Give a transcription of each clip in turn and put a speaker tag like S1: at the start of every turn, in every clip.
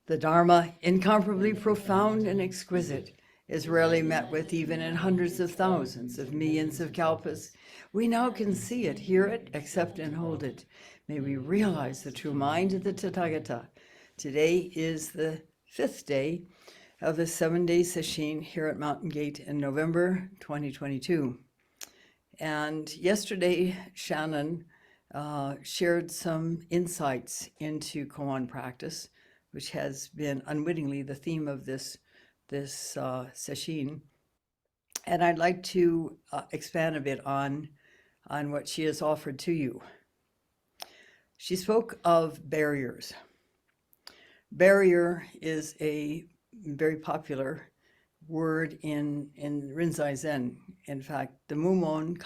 S1: The Dharma, incomparably profound and exquisite, is rarely met with even in hundreds of thousands of millions of kalpas. We now can see it, hear it, accept and hold it. May we realize the true mind of the Tathagata. Today is the 5th day of the 7-day sesshin here at Mountain Gate in November 2022. And yesterday, Shannon shared some insights into koan practice, which has been unwittingly the theme of this sesshin. And I'd like to expand a bit on what she has offered to you. She spoke of barriers. Barrier is a very popular word in Rinzai Zen. In fact, the Mumon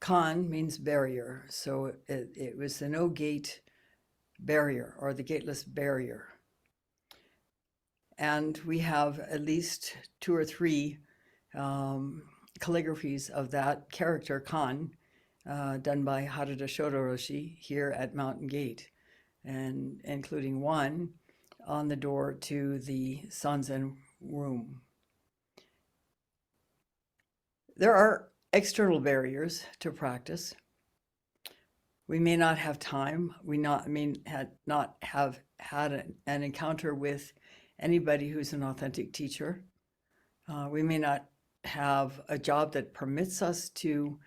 S1: Kan means barrier. So it was the no-gate barrier or the gateless barrier. And we have at least 2 or 3 calligraphies of that character, Kan, done by Harada Shodo-roshi here at Mountain Gate, and including one on the door to the Sanzen room. There are external barriers to practice. We may not have time. We not have had an encounter with anybody who's an authentic teacher. We may not have a job that permits us to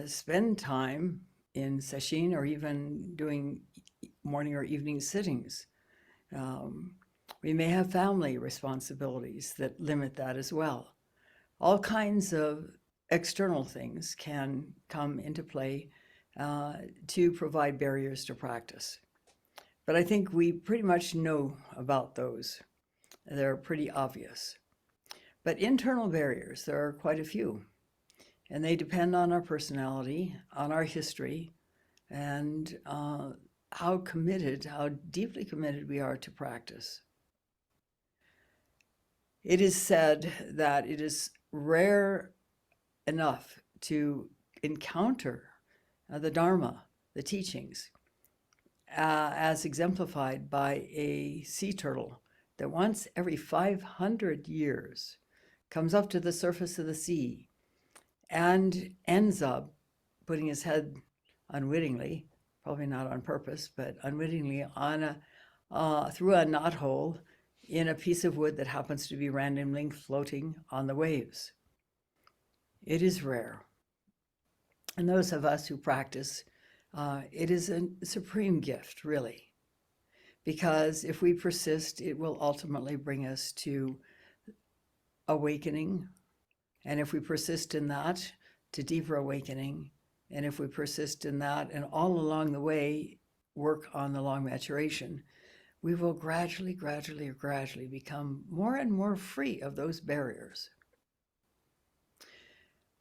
S1: spend time in sesshin or even doing morning or evening sittings. We may have family responsibilities that limit that as well. All kinds of external things can come into play to provide barriers to practice. But I think we pretty much know about those. They're pretty obvious. But internal barriers, there are quite a few. And they depend on our personality, on our history, and how deeply committed we are to practice. It is said that it is rare enough to encounter the Dharma, the teachings, as exemplified by a sea turtle that once every 500 years comes up to the surface of the sea and ends up putting his head unwittingly, probably not on purpose, but unwittingly on through a knothole in a piece of wood that happens to be randomly floating on the waves. It is rare. And those of us who practice, it is a supreme gift, really. Because if we persist, it will ultimately bring us to awakening. And if we persist in that, to deeper awakening. And if we persist in that and all along the way work on the long maturation, we will gradually become more and more free of those barriers.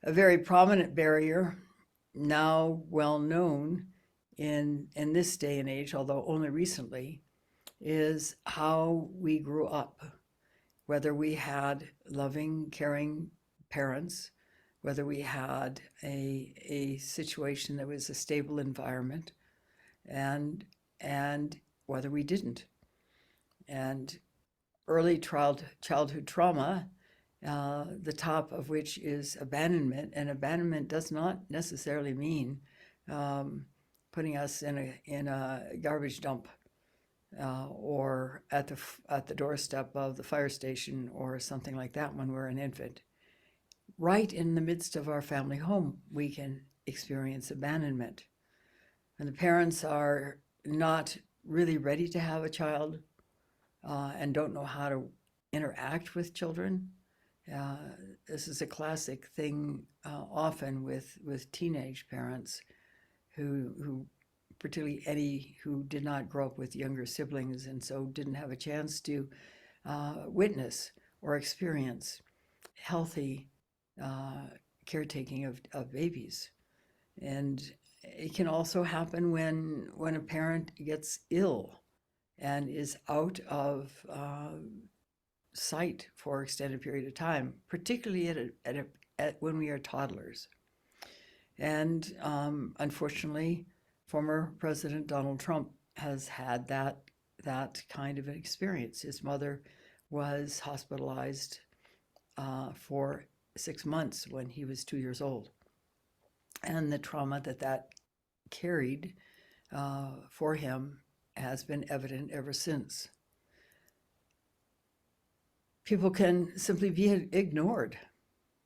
S1: A very prominent barrier, now well known in this day and age, although only recently, is how we grew up. Whether we had loving, caring parents, whether we had a situation that was a stable environment, and whether we didn't. And early childhood trauma, the top of which is abandonment, and abandonment does not necessarily mean putting us in a garbage dump or at the doorstep of the fire station or something like that when we're an infant. Right in the midst of our family home, we can experience abandonment. And the parents are not really ready to have a child and don't know how to interact with children. This is a classic thing often with teenage parents who particularly any who did not grow up with younger siblings and so didn't have a chance to witness or experience healthy caretaking of babies. And it can also happen when a parent gets ill and is out of sight for an extended period of time, particularly when we are toddlers. And unfortunately, former President Donald Trump has had that that kind of an experience. His mother was hospitalized for 6 months when he was 2 years old. And the trauma that carried for him has been evident ever since. People can simply be ignored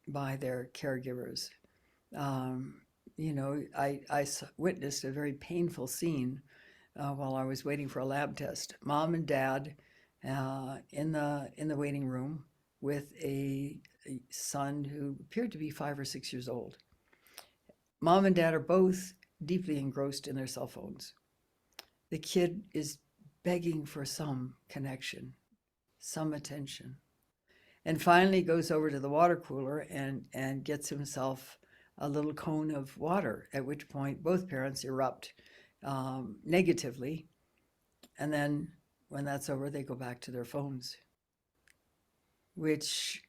S1: by their caregivers. I witnessed a very painful scene while I was waiting for a lab test. Mom and dad in the waiting room with a son who appeared to be 5 or 6 years old. Mom and dad are both deeply engrossed in their cell phones. The kid is begging for some connection, some attention, and finally goes over to the water cooler and gets himself a little cone of water, at which point both parents erupt negatively. And then when that's over, they go back to their phones, which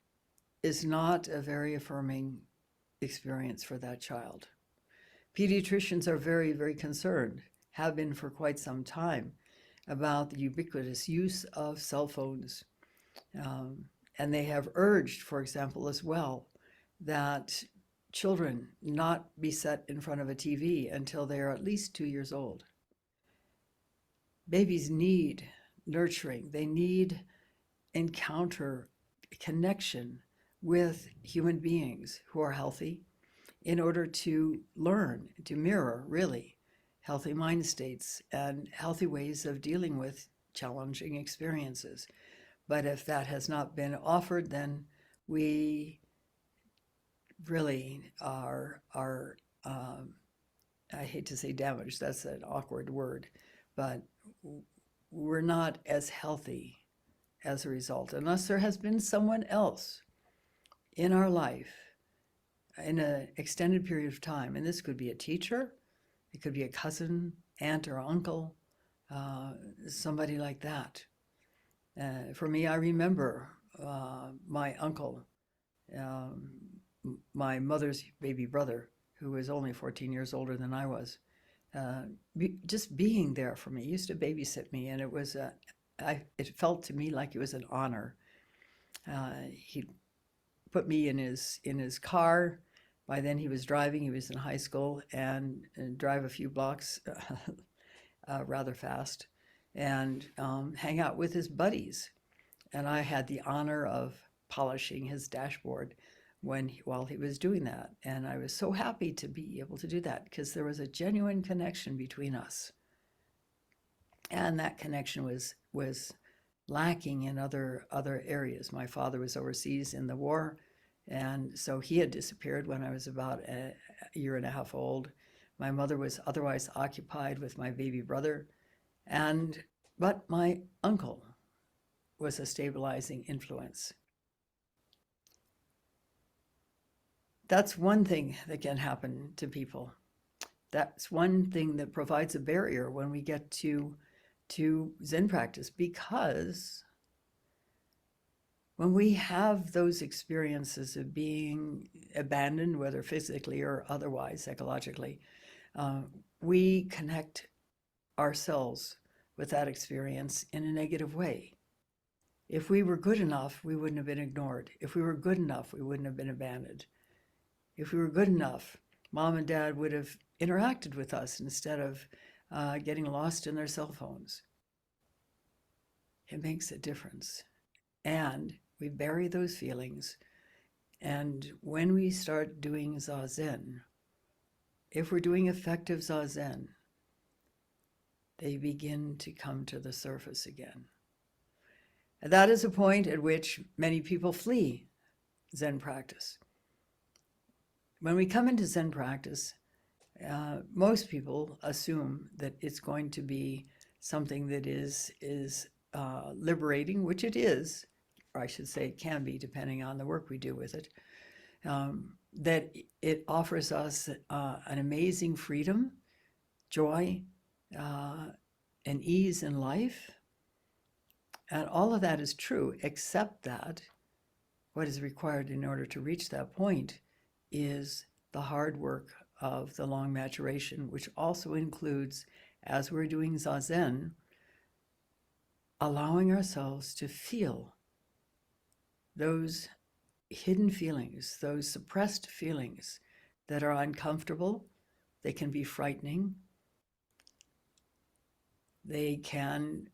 S1: is not a very affirming experience for that child. Pediatricians are very, very concerned, have been for quite some time, about the ubiquitous use of cell phones. And they have urged, for example, as well, that children not be set in front of a TV until they are at least 2 years old. Babies need nurturing. They need encounter, connection with human beings who are healthy in order to learn, to mirror, really, healthy mind states and healthy ways of dealing with challenging experiences. But if that has not been offered, then we really are I hate to say damaged, that's an awkward word, but we're not as healthy as a result, unless there has been someone else in our life in an extended period of time. And this could be a teacher, it could be a cousin, aunt or uncle, somebody like that. For me, I remember my uncle, my mother's baby brother, who was only 14 years older than I was, just being there for me. He used to babysit me, and it felt to me like it was an honor. He put me in his car. By then he was driving, he was in high school, and drive a few blocks rather fast, and hang out with his buddies. And I had the honor of polishing his dashboard while he was doing that. And I was so happy to be able to do that because there was a genuine connection between us. And that connection was lacking in other areas. My father was overseas in the war, and so he had disappeared when I was about a year and a half old. My mother was otherwise occupied with my baby brother, but my uncle was a stabilizing influence. That's one thing that can happen to people. That's one thing that provides a barrier when we get to Zen practice, because when we have those experiences of being abandoned, whether physically or otherwise, psychologically, we connect ourselves with that experience in a negative way. If we were good enough, we wouldn't have been ignored. If we were good enough, we wouldn't have been abandoned. If we were good enough, mom and dad would have interacted with us instead of getting lost in their cell phones. It makes a difference. And we bury those feelings. And when we start doing Zazen, if we're doing effective Zazen, they begin to come to the surface again. And that is a point at which many people flee Zen practice. When we come into Zen practice, most people assume that it's going to be something that is liberating, which it is, or I should say it can be, depending on the work we do with it, that it offers us an amazing freedom, joy, and ease in life. And all of that is true, except that what is required in order to reach that point is the hard work of the long maturation, which also includes, as we're doing Zazen, allowing ourselves to feel those hidden feelings, those suppressed feelings that are uncomfortable. They can be frightening. They can,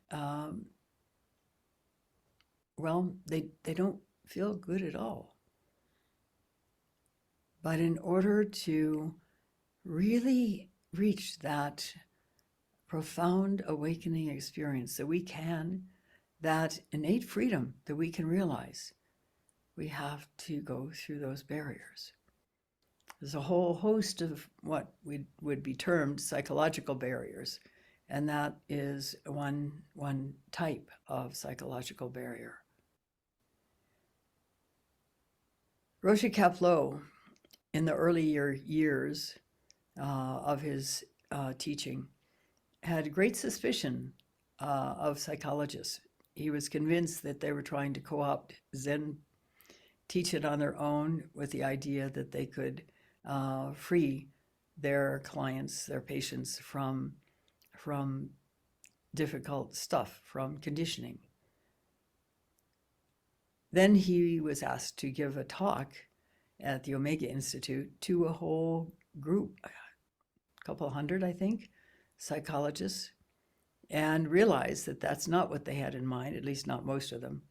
S1: they don't feel good at all. But in order to really reach that profound awakening experience that innate freedom that we can realize, we have to go through those barriers. There's a whole host of what would be termed psychological barriers, and that is one type of psychological barrier. Roshi Kapleau, in the earlier years of his teaching, had great suspicion of psychologists. He was convinced that they were trying to co-opt Zen, teach it on their own, with the idea that they could free their clients, their patients, from difficult stuff, from conditioning. Then he was asked to give a talk at the Omega Institute to a whole group, a couple hundred, I think, psychologists, and realized that that's not what they had in mind, at least not most of them.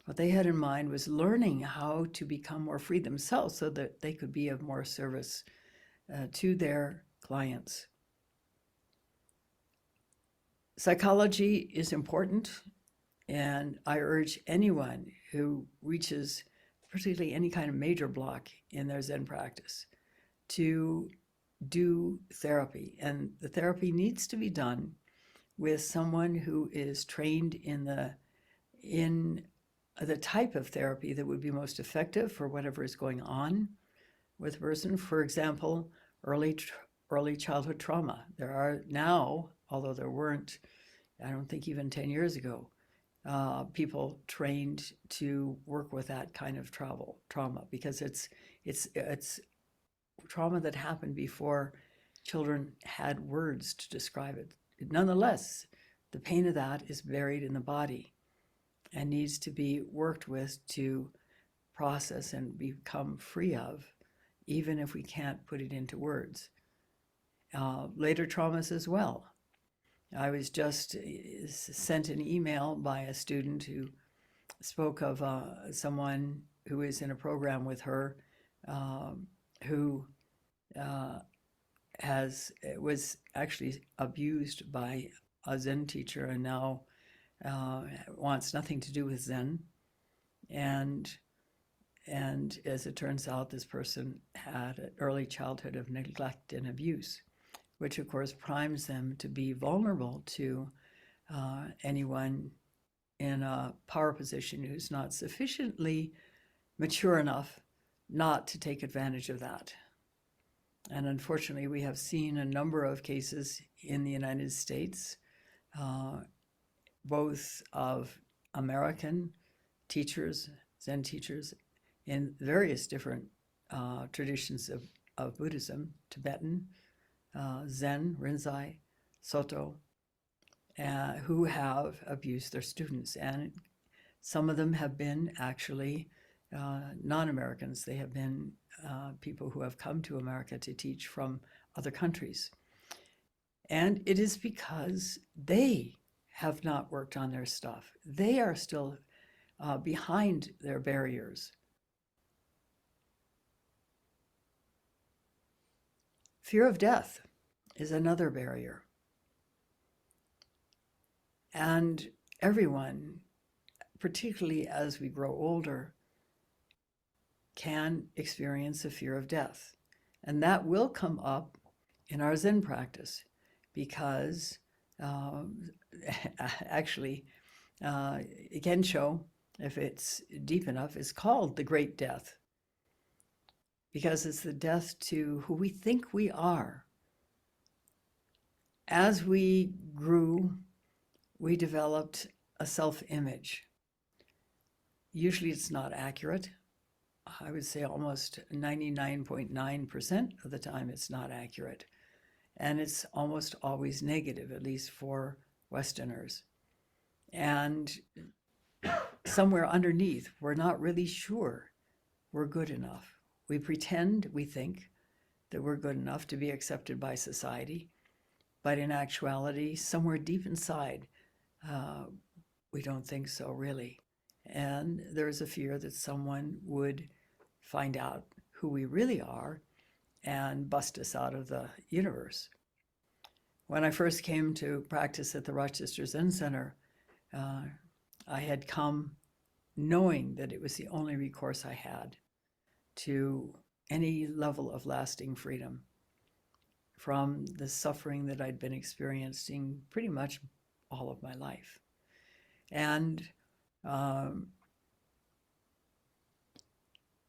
S1: What they had in mind was learning how to become more free themselves so that they could be of more service to their clients. Psychology is important, and I urge anyone who reaches particularly any kind of major block in their Zen practice to do therapy. And the therapy needs to be done with someone who is trained in the type of therapy that would be most effective for whatever is going on with a person. For example, early childhood trauma. There are now, although there weren't, I don't think even 10 years ago, people trained to work with that kind of trauma, because it's trauma that happened before children had words to describe it. Nonetheless, the pain of that is buried in the body and needs to be worked with to process and become free of, even if we can't put it into words. Later traumas as well. I was just sent an email by a student who spoke of someone who is in a program with her who was actually abused by a Zen teacher and now wants nothing to do with Zen. And as it turns out, this person had an early childhood of neglect and abuse, which of course primes them to be vulnerable to anyone in a power position who's not sufficiently mature enough not to take advantage of that. And unfortunately, we have seen a number of cases in the United States, both of American teachers, Zen teachers, in various different traditions of Buddhism, Tibetan, Zen, Rinzai, Soto, who have abused their students. And some of them have been actually non-Americans. They have been people who have come to America to teach from other countries. And it is because they have not worked on their stuff. They are still behind their barriers. Fear of death is another barrier. And everyone, particularly as we grow older, can experience a fear of death. And that will come up in our Zen practice because actually, Gensho, if it's deep enough, is called the Great Death, because it's the death to who we think we are. As we grew, we developed a self-image. Usually it's not accurate. I would say almost 99.9% of the time it's not accurate. And it's almost always negative, at least for Westerners. And somewhere underneath, we're not really sure we're good enough. We pretend, we think, that we're good enough to be accepted by society, but in actuality, somewhere deep inside, we don't think so, really. And there's a fear that someone would find out who we really are and bust us out of the universe. When I first came to practice at the Rochester Zen Center, uh, I had come knowing that it was the only recourse I had to any level of lasting freedom from the suffering that I'd been experiencing pretty much all of my life. And um,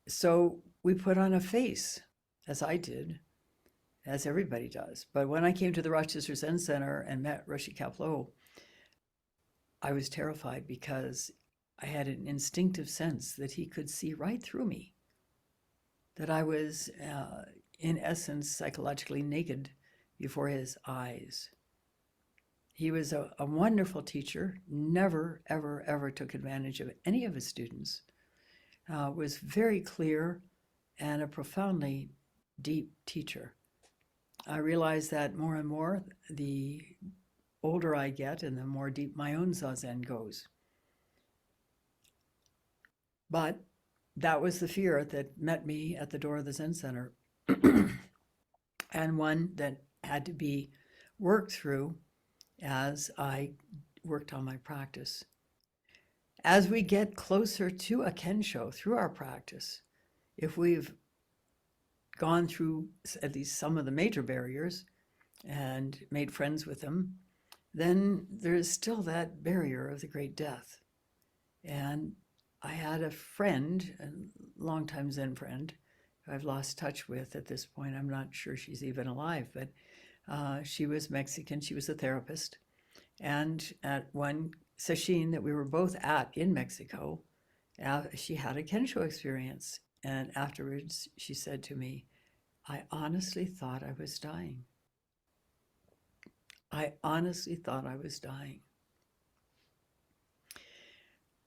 S1: so we put on a face, as I did, as everybody does. But when I came to the Rochester Zen Center and met Roshi Kapleau, I was terrified because I had an instinctive sense that he could see right through me, that I was, in essence, psychologically naked before his eyes. He was a wonderful teacher, never, ever, ever took advantage of any of his students, was very clear and a profoundly deep teacher. I realize that more and more the older I get and the more deep my own Zazen goes. But that was the fear that met me at the door of the Zen Center, and one that had to be worked through as I worked on my practice. As we get closer to a Kensho through our practice, if we've gone through at least some of the major barriers and made friends with them, then there's still that barrier of the great death. And I had a friend, a longtime Zen friend, who I've lost touch with at this point. I'm not sure she's even alive, but she was Mexican. She was a therapist. And at one session that we were both at in Mexico, she had a Kensho experience. And afterwards, she said to me, I honestly thought I was dying. I honestly thought I was dying.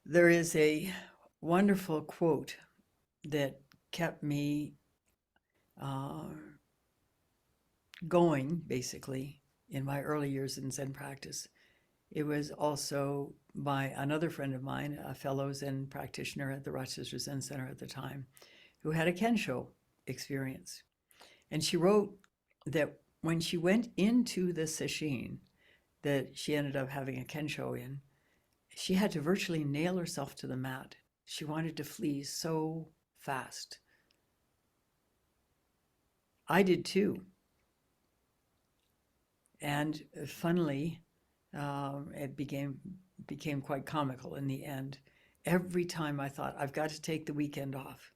S1: There is a wonderful quote that kept me going, basically, in my early years in Zen practice. It was also by another friend of mine, a fellow Zen practitioner at the Rochester Zen Center at the time, who had a Kensho experience. And she wrote that when she went into the sesshin that she ended up having a Kensho in, she had to virtually nail herself to the mat. She wanted to flee so fast. I did too. And funnily, it became quite comical in the end. Every time I thought, I've got to take the weekend off,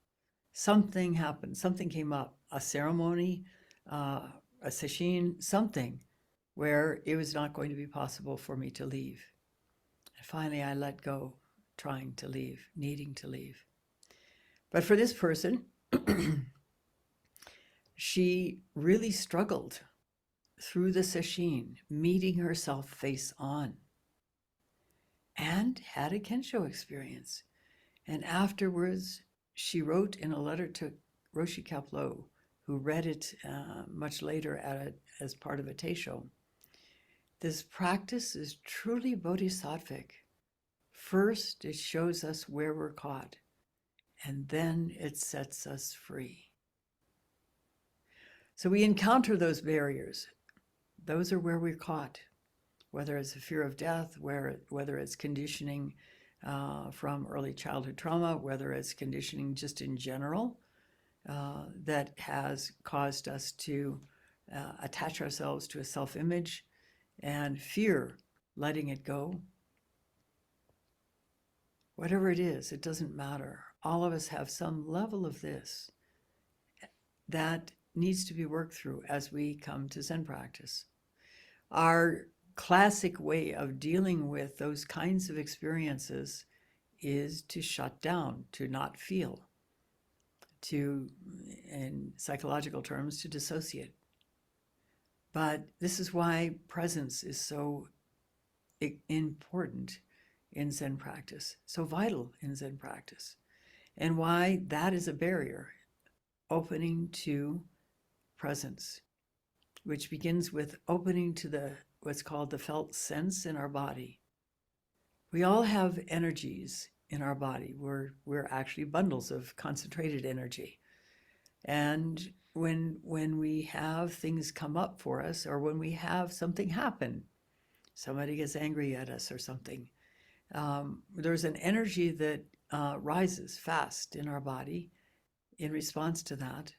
S1: something happened, something came up, a ceremony, a sesshin, something where it was not going to be possible for me to leave. And finally, I let go, trying to leave, needing to leave. But for this person, she really struggled through the sesshin, meeting herself face on, and had a Kensho experience. And afterwards, she wrote in a letter to Roshi Kapleau, who read it much later as part of a teisho. This practice is truly bodhisattvic. First, it shows us where we're caught, and then it sets us free. So we encounter those barriers. Those are where we're caught, whether it's a fear of death, whether it's conditioning from early childhood trauma, whether it's conditioning just in general that has caused us to attach ourselves to a self-image and fear letting it go. Whatever it is, it doesn't matter. All of us have some level of this that needs to be worked through as we come to Zen practice. Our classic way of dealing with those kinds of experiences is to shut down, to not feel, to, in psychological terms, to dissociate. But this is why presence is so important in Zen practice, so vital in Zen practice, and why that is a barrier, opening to presence, which begins with opening to what's called the felt sense in our body. We all have energies in our body. We're actually bundles of concentrated energy. And when we have things come up for us, or when we have something happen, somebody gets angry at us or something, there's an energy that rises fast in our body in response to that.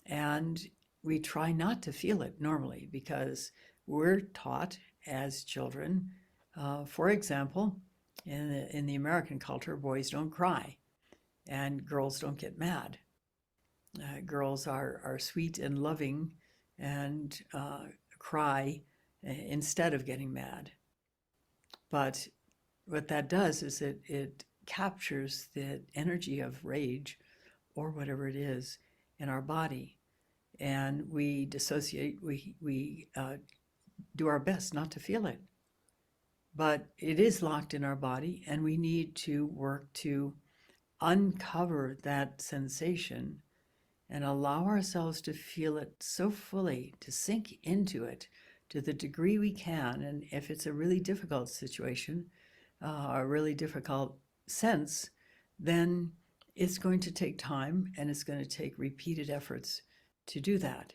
S1: And we try not to feel it normally because we're taught as children, for example, in the American culture, boys don't cry and girls don't get mad. Girls are sweet and loving and cry instead of getting mad. But what that does is it captures the energy of rage or whatever it is in our body, and we dissociate, we do our best not to feel it. But it is locked in our body, and we need to work to uncover that sensation and allow ourselves to feel it so fully, to sink into it to the degree we can. And if it's a really difficult situation, a really difficult sense, then it's going to take time and it's going to take repeated efforts to do that.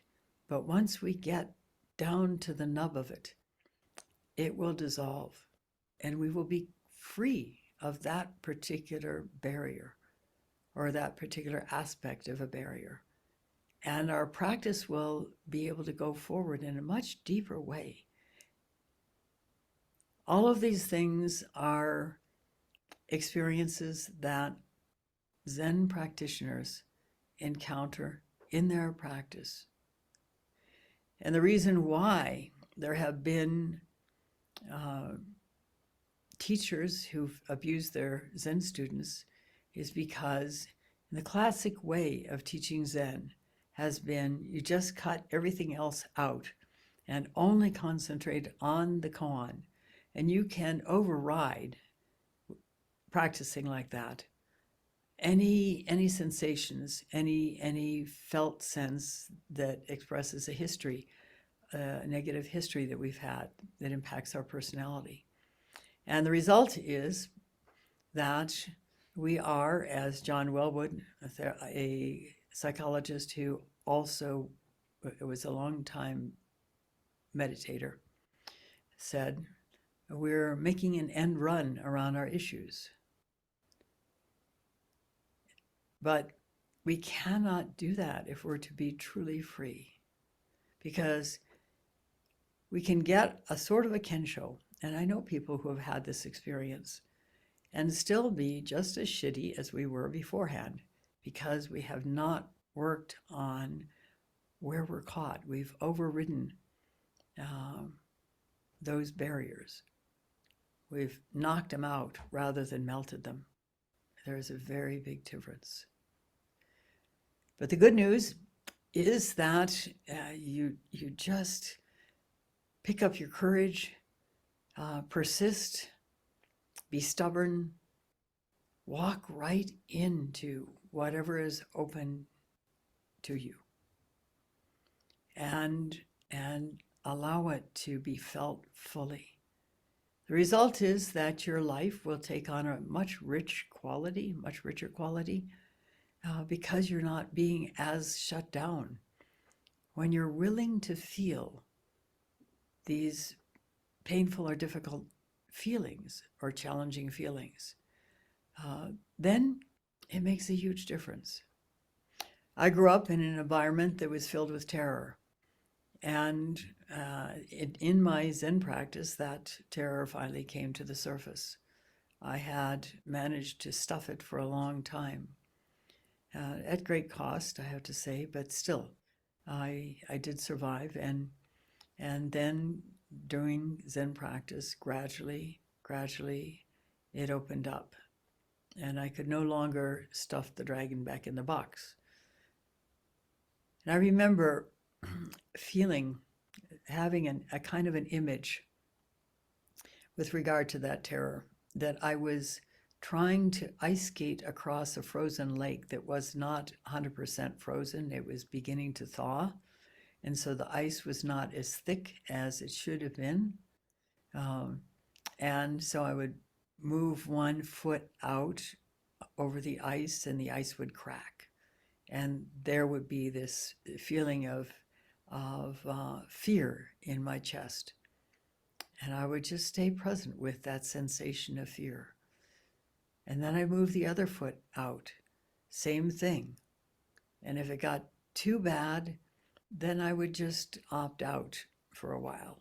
S1: But once we get down to the nub of it, it will dissolve and we will be free of that particular barrier or that particular aspect of a barrier. And our practice will be able to go forward in a much deeper way. All of these things are experiences that Zen practitioners encounter in their practice. And the reason why there have been teachers who've abused their Zen students is because the classic way of teaching Zen has been you just cut everything else out and only concentrate on the koan. And you can override, practicing like that, any sensations, any felt sense that expresses a history, a negative history that we've had that impacts our personality. And the result is that we are, as John Wellwood, a psychologist who also was a long time meditator, said, we're making an end run around our issues. But we cannot do that if we're to be truly free, because we can get a sort of a kensho, and I know people who have had this experience, and still be just as shitty as we were beforehand, because we have not worked on where we're caught. We've overridden those barriers. We've knocked them out rather than melted them. There's a very big difference. But the good news is that you just pick up your courage, persist, be stubborn, walk right into whatever is open to you, and allow it to be felt fully. The result is that your life will take on a much richer quality, because you're not being as shut down. When you're willing to feel these painful or difficult feelings or challenging feelings, then it makes a huge difference. I grew up in an environment that was filled with terror. And in my Zen practice, that terror finally came to the surface. I had managed to stuff it for a long time, at great cost, I have to say, but still, I did survive. And then during Zen practice, gradually, it opened up. And I could no longer stuff the dragon back in the box. And I remember having a kind of an image with regard to that terror. that I was trying to ice skate across a frozen lake that was not 100% frozen. It was beginning to thaw. And so the ice was not as thick as it should have been. And so I would move one foot out over the ice and the ice would crack. And there would be this feeling of fear in my chest. And I would just stay present with that sensation of fear. And then I move the other foot out. Same thing. And if it got too bad, then I would just opt out for a while.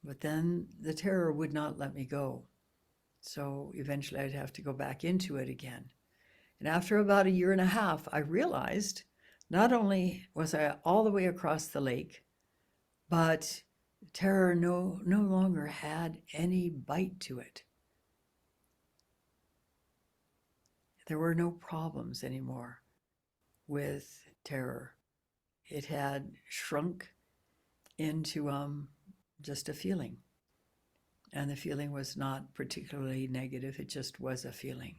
S1: But then the terror would not let me go. So eventually I'd have to go back into it again. And after about a year and a half, I realized not only was I all the way across the lake, but terror no longer had any bite to it. There were no problems anymore with terror. It had shrunk into just a feeling. And the feeling was not particularly negative. It just was a feeling,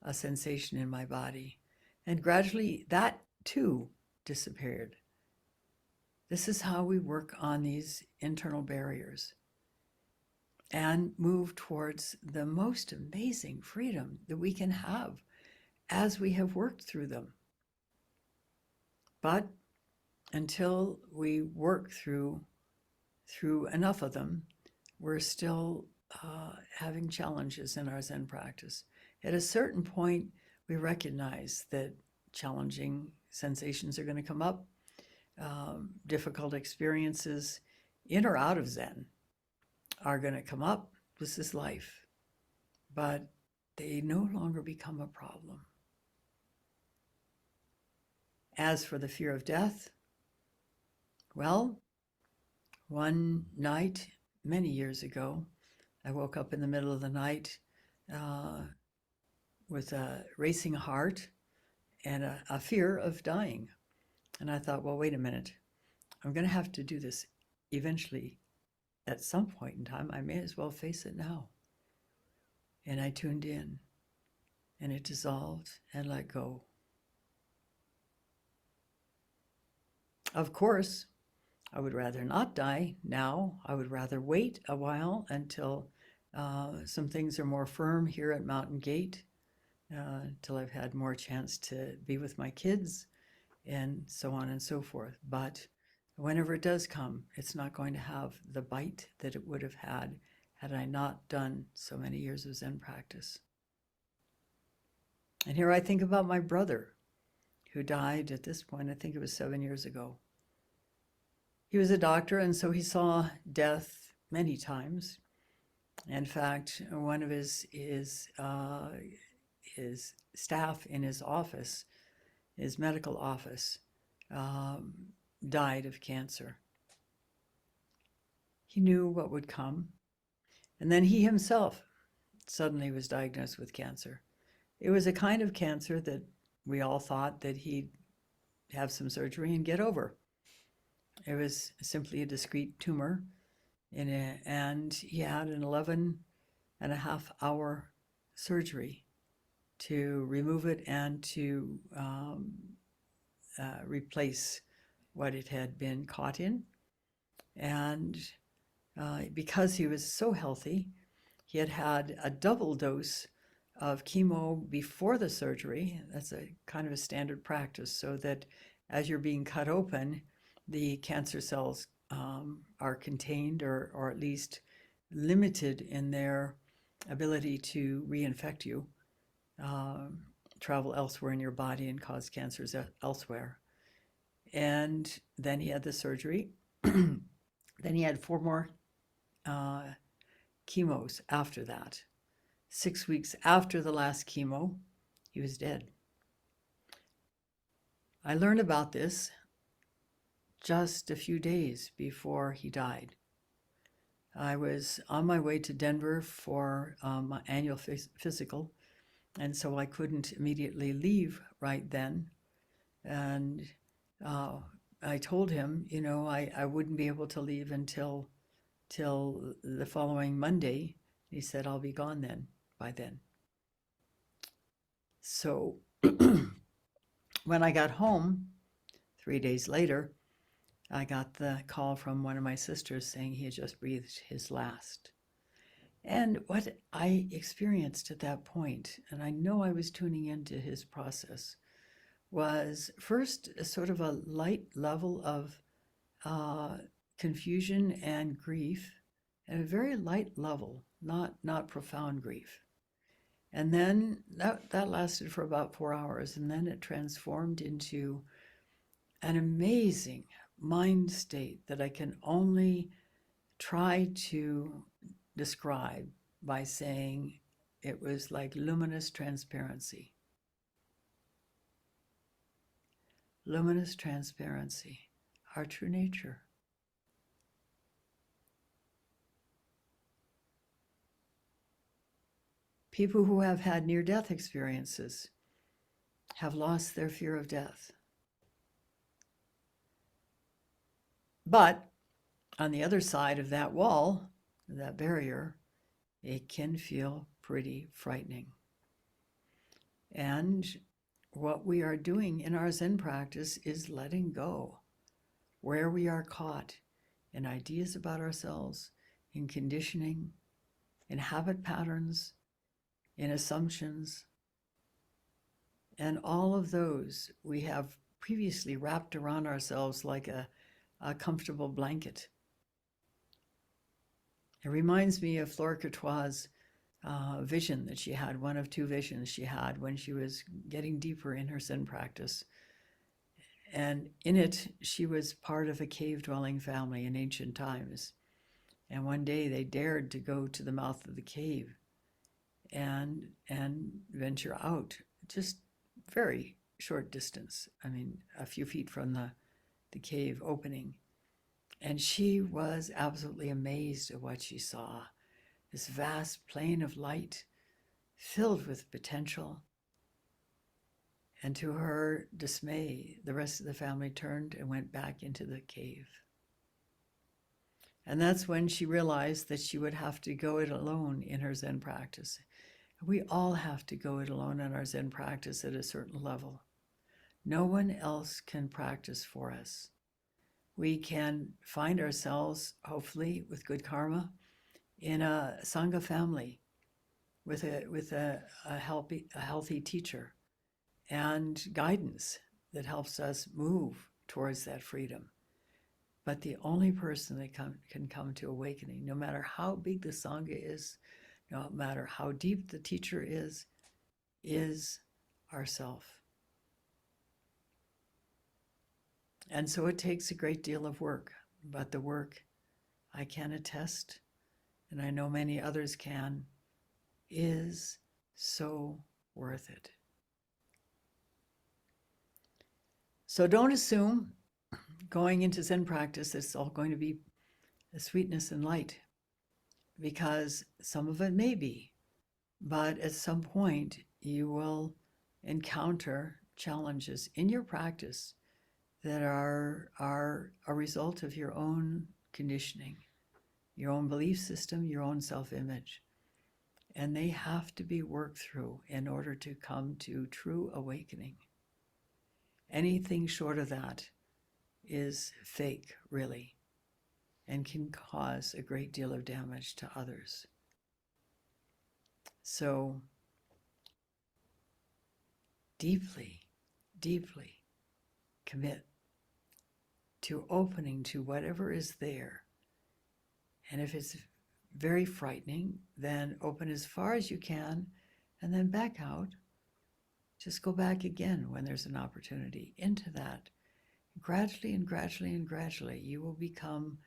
S1: a sensation in my body. And gradually that too disappeared. This is how we work on these internal barriers and move towards the most amazing freedom that we can have as we have worked through them. But until we work through enough of them, we're still having challenges in our Zen practice. At a certain point, we recognize that challenging sensations are going to come up. Difficult experiences in or out of Zen are going to come up. This is life. But they no longer become a problem. As for the fear of death, well, one night, many years ago, I woke up in the middle of the night with a racing heart and a fear of dying. And I thought, well, wait a minute. I'm going to have to do this eventually at some point in time. I may as well face it now. And I tuned in, and it dissolved and let go. Of course, I would rather not die now. I would rather wait a while until some things are more firm here at Mountain Gate, until I've had more chance to be with my kids and so on and so forth. But whenever it does come, it's not going to have the bite that it would have had I not done so many years of Zen practice. And here I think about my brother, who died at this point, I think it was 7 years ago. He was a doctor, and so he saw death many times. In fact, one of his staff in his office, his medical office, died of cancer. He knew what would come. And then he himself suddenly was diagnosed with cancer. It was a kind of cancer that we all thought that he'd have some surgery and get over. It was simply a discrete tumor and he had an 11.5-hour surgery to remove it and to replace what it had been caught in. And because he was so healthy, he had had a double dose of chemo before the surgery. That's a kind of a standard practice, so that as you're being cut open, the cancer cells are contained or at least limited in their ability to reinfect you, travel elsewhere in your body and cause cancers elsewhere. And then he had the surgery. Then he had 4 more chemos after that. 6 weeks after the last chemo, he was dead. I learned about this just a few days before he died. I was on my way to Denver for my annual physical, and so I couldn't immediately leave right then. And I told him, you know, I wouldn't be able to leave until the following Monday He said, I'll be gone then, by then. So when I got home, 3 days later, I got the call from one of my sisters saying he had just breathed his last. And what I experienced at that point, and I know I was tuning into his process, was first a sort of a light level of confusion and grief, at a very light level, not profound grief. And then that lasted for about 4 hours, and then it transformed into an amazing mind state that I can only try to describe by saying it was like luminous transparency. Luminous transparency, our true nature. People who have had near-death experiences have lost their fear of death. But on the other side of that wall, that barrier, it can feel pretty frightening. And what we are doing in our Zen practice is letting go where we are caught in ideas about ourselves, in conditioning, in habit patterns, in assumptions. And all of those we have previously wrapped around ourselves like a comfortable blanket. It reminds me of Flora Courtois' vision that she had, one of two visions she had when she was getting deeper in her Zen practice. And in it, she was part of a cave-dwelling family in ancient times. And one day they dared to go to the mouth of the cave and venture out, just very short distance. I mean, a few feet from the cave opening. And she was absolutely amazed at what she saw. This vast plain of light filled with potential. And to her dismay, the rest of the family turned and went back into the cave. And that's when she realized that she would have to go it alone in her Zen practice. We all have to go it alone in our Zen practice at a certain level. No one else can practice for us. We can find ourselves, hopefully, with good karma, in a Sangha family with a healthy teacher and guidance that helps us move towards that freedom. But the only person that can come to awakening, no matter how big the Sangha is, no matter how deep the teacher is ourself. And so it takes a great deal of work, but the work, I can attest, and I know many others can, is so worth it. So don't assume going into Zen practice it's all going to be sweetness and light, because some of it may be, but at some point you will encounter challenges in your practice that are a result of your own conditioning, your own belief system, your own self-image. And they have to be worked through in order to come to true awakening. Anything short of that is fake, really, and can cause a great deal of damage to others. So deeply, deeply commit to opening to whatever is there. And if it's very frightening, then open as far as you can and then back out. Just go back again when there's an opportunity into that. Gradually and gradually and gradually, you will become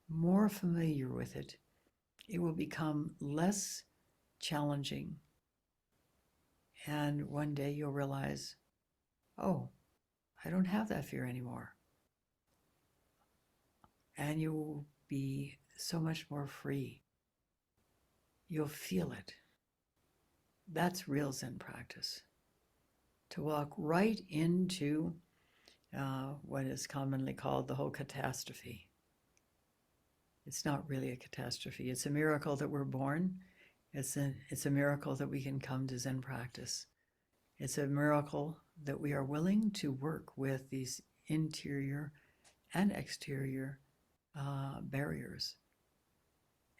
S1: more familiar with it. It will become less challenging. And one day you'll realize, oh, I don't have that fear anymore. And you will be so much more free. You'll feel it. That's real Zen practice. To walk right into what is commonly called the whole catastrophe. It's not really a catastrophe. It's a miracle that we're born. It's a miracle that we can come to Zen practice. It's a miracle that we are willing to work with these interior and exterior barriers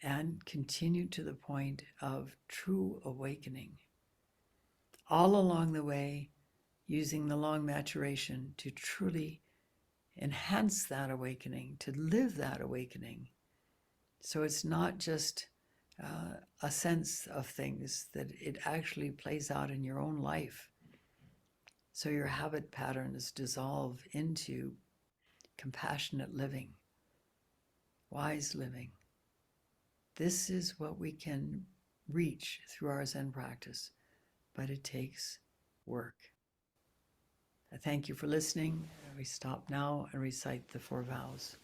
S1: and continue to the point of true awakening. All along the way, using the long maturation to truly enhance that awakening, to live that awakening. So it's not just a sense of things, that it actually plays out in your own life. So your habit patterns dissolve into compassionate living, wise living. This is what we can reach through our Zen practice, but it takes work. I thank you for listening. We stop now and recite the 4 vows.